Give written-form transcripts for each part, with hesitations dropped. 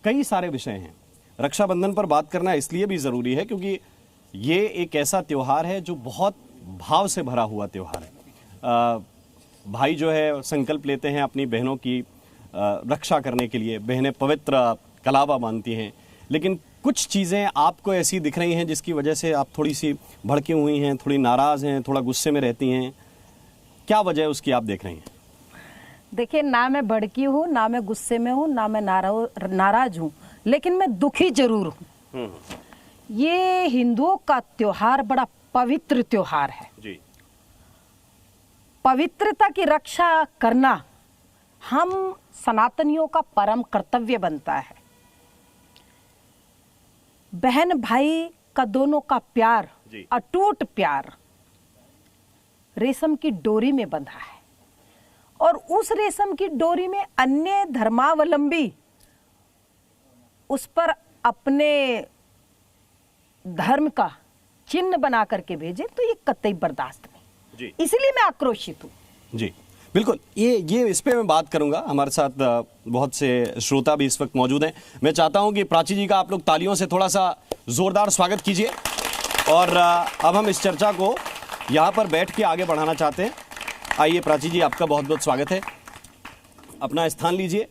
कई सारे विषय हैं। रक्षाबंधन पर बात करना इसलिए भी ज़रूरी है क्योंकि ये एक ऐसा त्यौहार है जो बहुत भाव से भरा हुआ त्यौहार है। भाई जो है संकल्प लेते हैं अपनी बहनों की रक्षा करने के लिए, बहनें पवित्र कलावा बांधती हैं, लेकिन कुछ चीज़ें आपको ऐसी दिख रही हैं जिसकी वजह से आप थोड़ी सी भड़की हुई हैं, थोड़ी नाराज़ हैं, थोड़ा गुस्से में रहती हैं। क्या वजह है उसकी आप देख रही हैं? देखिए, ना मैं भड़की हूँ, ना मैं गुस्से में हूँ, ना मैं नाराज हूँ, लेकिन मैं दुखी जरूर हूँ। ये हिंदुओं का त्योहार बड़ा पवित्र त्योहार है जी। पवित्रता की रक्षा करना हम सनातनियों का परम कर्तव्य बनता है। बहन भाई का दोनों का प्यार, अटूट प्यार रेशम की डोरी में बंधा है, और उस रेशम की डोरी में अन्य धर्मावलंबी उस पर अपने धर्म का चिन्ह बना करके भेजे तो ये कतई बर्दाश्त नहीं। इसीलिए मैं आक्रोशित हूँ जी। बिल्कुल, ये इस पे मैं बात करूंगा। हमारे साथ बहुत से श्रोता भी इस वक्त मौजूद हैं। मैं चाहता हूं कि प्राची जी का आप लोग तालियों से थोड़ा सा जोरदार स्वागत कीजिए। और अब हम इस चर्चा को यहाँ पर बैठ के आगे बढ़ाना चाहते हैं। आइए प्राची जी, आपका बहुत बहुत स्वागत है, अपना स्थान लीजिए।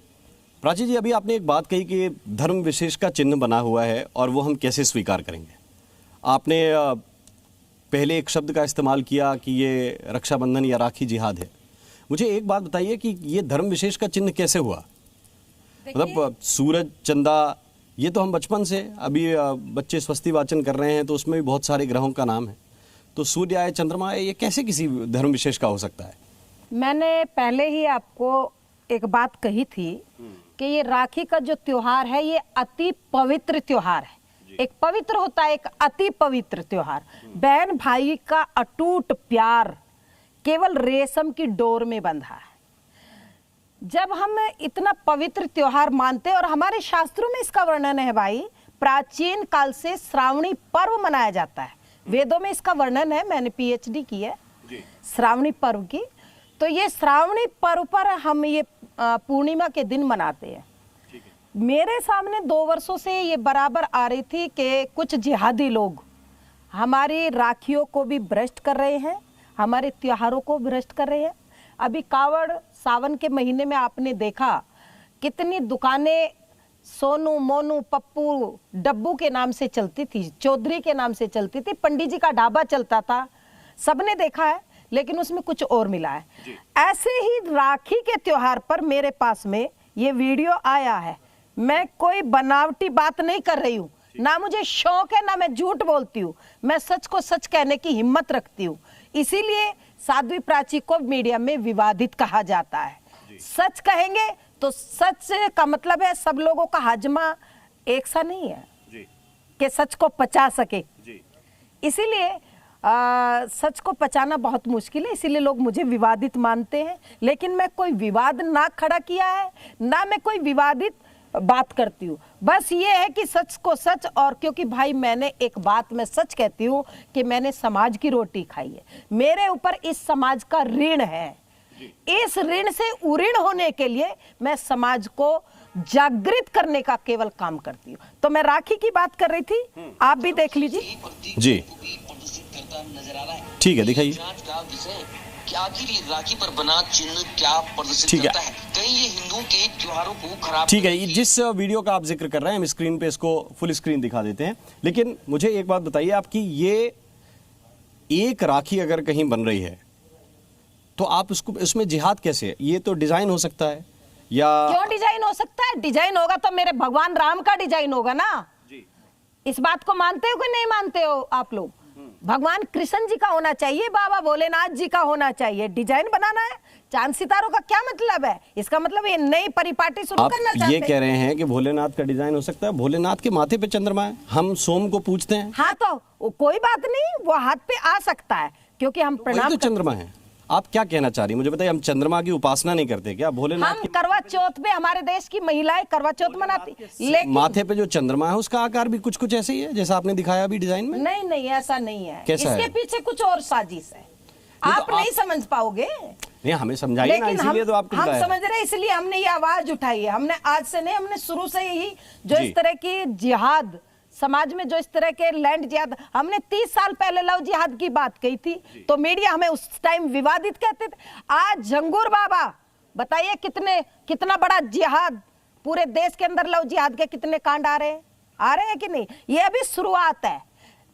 प्राची जी, अभी आपने एक बात कही कि धर्म विशेष का चिन्ह बना हुआ है और वो हम कैसे स्वीकार करेंगे। आपने पहले एक शब्द का इस्तेमाल किया कि ये रक्षाबंधन या राखी जिहाद है। मुझे एक बात बताइए कि ये धर्म विशेष का चिन्ह कैसे हुआ? मतलब सूरज, चंदा, ये तो हम बचपन से, अभी बच्चे स्वस्ति वाचन कर रहे हैं तो उसमें भी बहुत सारे ग्रहों का नाम है, तो सूर्य आए, चंद्रमा आए, ये कैसे किसी धर्म विशेष का हो सकता है? मैंने पहले ही आपको एक बात कही थी कि ये राखी का जो त्योहार है ये अति पवित्र त्योहार है। एक पवित्र होता है, एक अति पवित्र त्योहार। बहन भाई का अटूट प्यार केवल रेशम की डोर में बंधा है। जब हम इतना पवित्र त्योहार मानते हैं, और हमारे शास्त्रों में इसका वर्णन है भाई, प्राचीन काल से श्रावणी पर्व मनाया जाता है। वेदों में इसका वर्णन है, मैंने पीएचडी की है श्रावणी पर्व की। तो ये श्रावणी पर्व पर हम ये पूर्णिमा के दिन मनाते हैं। मेरे सामने 2 वर्षों से ये बराबर आ रही थी कि कुछ जिहादी लोग हमारी राखियों को भी भ्रष्ट कर रहे हैं, हमारे त्योहारों को भ्रष्ट कर रहे हैं। अभी कावड़ सावन के महीने में आपने देखा कितनी दुकानें सोनू, मोनू, पप्पू, डब्बू के नाम से चलती थी, चौधरी के नाम से चलती थी, पंडित जी का ढाबा चलता था, सबने देखा है, लेकिन उसमें कुछ और मिला है। ऐसे ही राखी के त्योहार पर मेरे पास में ये वीडियो आया है। मैं कोई बनावटी बात नहीं कर रही हूँ, ना मुझे शौक है, ना मैं झूठ बोलती हूँ, मैं सच को सच कहने की हिम्मत रखती हूँ। इसीलिए साध्वी प्राची को मीडिया में विवादित कहा जाता है। सच कहेंगे तो सच का मतलब है सब लोगों का हाजमा एक सा नहीं है कि सच को पचा सके। इसीलिए सच को पचाना बहुत मुश्किल है, इसीलिए लोग मुझे विवादित मानते हैं। लेकिन मैं कोई विवाद ना खड़ा किया है, ना मैं कोई विवादित बात करती हूँ। बस ये है कि सच को सच, और क्योंकि भाई मैंने एक बात मैं सच कहती हूँ कि मैंने समाज की रोटी खाई है, मेरे ऊपर इस समाज का ऋण है। इस ऋण से उऋण होने के लिए मैं समाज को जागृत करने का केवल काम करती हूँ। तो मैं राखी की बात कर रही थी, आप भी देख लीजिए जी। नजर आ रहा है, ठीक है, दिखाइए। क्या आखिर राखी पर बना चिन्ह क्या प्रदर्शित करता है? कहीं ये हिंदुओं के त्योहारों को खराब। ठीक है, जिस वीडियो का आप जिक्र कर रहे हैं हम स्क्रीन पे इसको फुल स्क्रीन दिखा देते हैं। लेकिन मुझे एक बात बताइए आपकी, ये एक राखी अगर कहीं बन रही है तो आप उसको, इसमें जिहाद कैसे है? ये तो डिजाइन हो सकता है, या क्यों डिजाइन हो सकता है? डिजाइन होगा तो मेरे भगवान राम का डिजाइन होगा ना जी। इस बात को मानते हो कि नहीं मानते हो आप लोग? भगवान कृष्ण जी का होना चाहिए, बाबा भोलेनाथ जी का होना चाहिए। डिजाइन बनाना है, चांद सितारों का क्या मतलब है? इसका मतलब ये नई परिपाटी शुरू करना चाहते हैं। ये कह रहे हैं कि भोलेनाथ का डिजाइन हो सकता है। भोलेनाथ के माथे पे चंद्रमा है, हम सोम को पूजते हैं। हाँ, तो कोई बात नहीं, वो हाथ पे आ सकता है, क्योंकि हम प्रणाम तो चंद्रमा है। आप क्या कहना चाह रही मुझे बताइए? हम चंद्रमा की उपासना नहीं करते क्या? भोलेनाथ हम करवा चौथ पे, हमारे देश की महिलाएं करवा चौथ मनाती, लेकिन माथे पे जो चंद्रमा है उसका आकार भी कुछ कुछ ऐसे ही है जैसा आपने दिखाया अभी डिजाइन में? नहीं, ऐसा नहीं है। कैसा इसके है? पीछे कुछ और साजिश है। आप नहीं समझ पाओगे। नहीं, हमें समझाइए ना, इसीलिए तो आपको हम बुलाया है। समझ रहे हैं, इसलिए हमने ये आवाज उठाई है। हमने आज से नहीं, हमने शुरू से ही जो जी। इस तरह की जिहाद समाज में, जो इस तरह के लैंड जिहाद, हमने 30 साल पहले लव जिहाद की बात कही थी, तो मीडिया हमें उस टाइम विवादित कहते थे। आज झंगूर बाबा बताइए कितना बड़ा जिहाद पूरे देश के अंदर, लव जिहाद के कितने कांड आ रहे हैं कि नहीं? ये अभी शुरुआत है।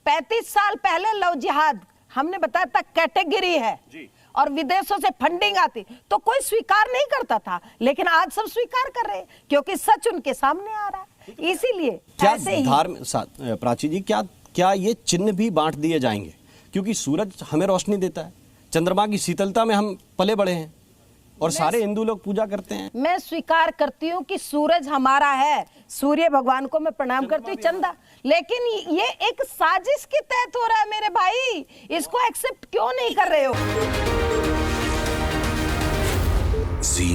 35 साल पहले लव जिहाद हमने बताया था कैटेगरी है जी। और विदेशों से फंडिंग आती तो कोई स्वीकार नहीं करता था, लेकिन आज सब स्वीकार कर रहे हैं क्योंकि सच उनके सामने आ रहा है। इसीलिए क्या ऐसे ही प्राची जी, क्या ये चिन्ह भी बांट दिए जाएंगे? क्योंकि सूरज हमें रोशनी देता है, चंद्रमा की शीतलता में हम पले बड़े हैं और सारे हिंदू लोग पूजा करते हैं। मैं स्वीकार करती हूँ कि सूरज हमारा है, सूर्य भगवान को मैं प्रणाम करती हूँ, चंदा, लेकिन ये एक साजिश के तहत हो रहा है मेरे भाई, इसको एक्सेप्ट क्यों नहीं कर रहे हो? जी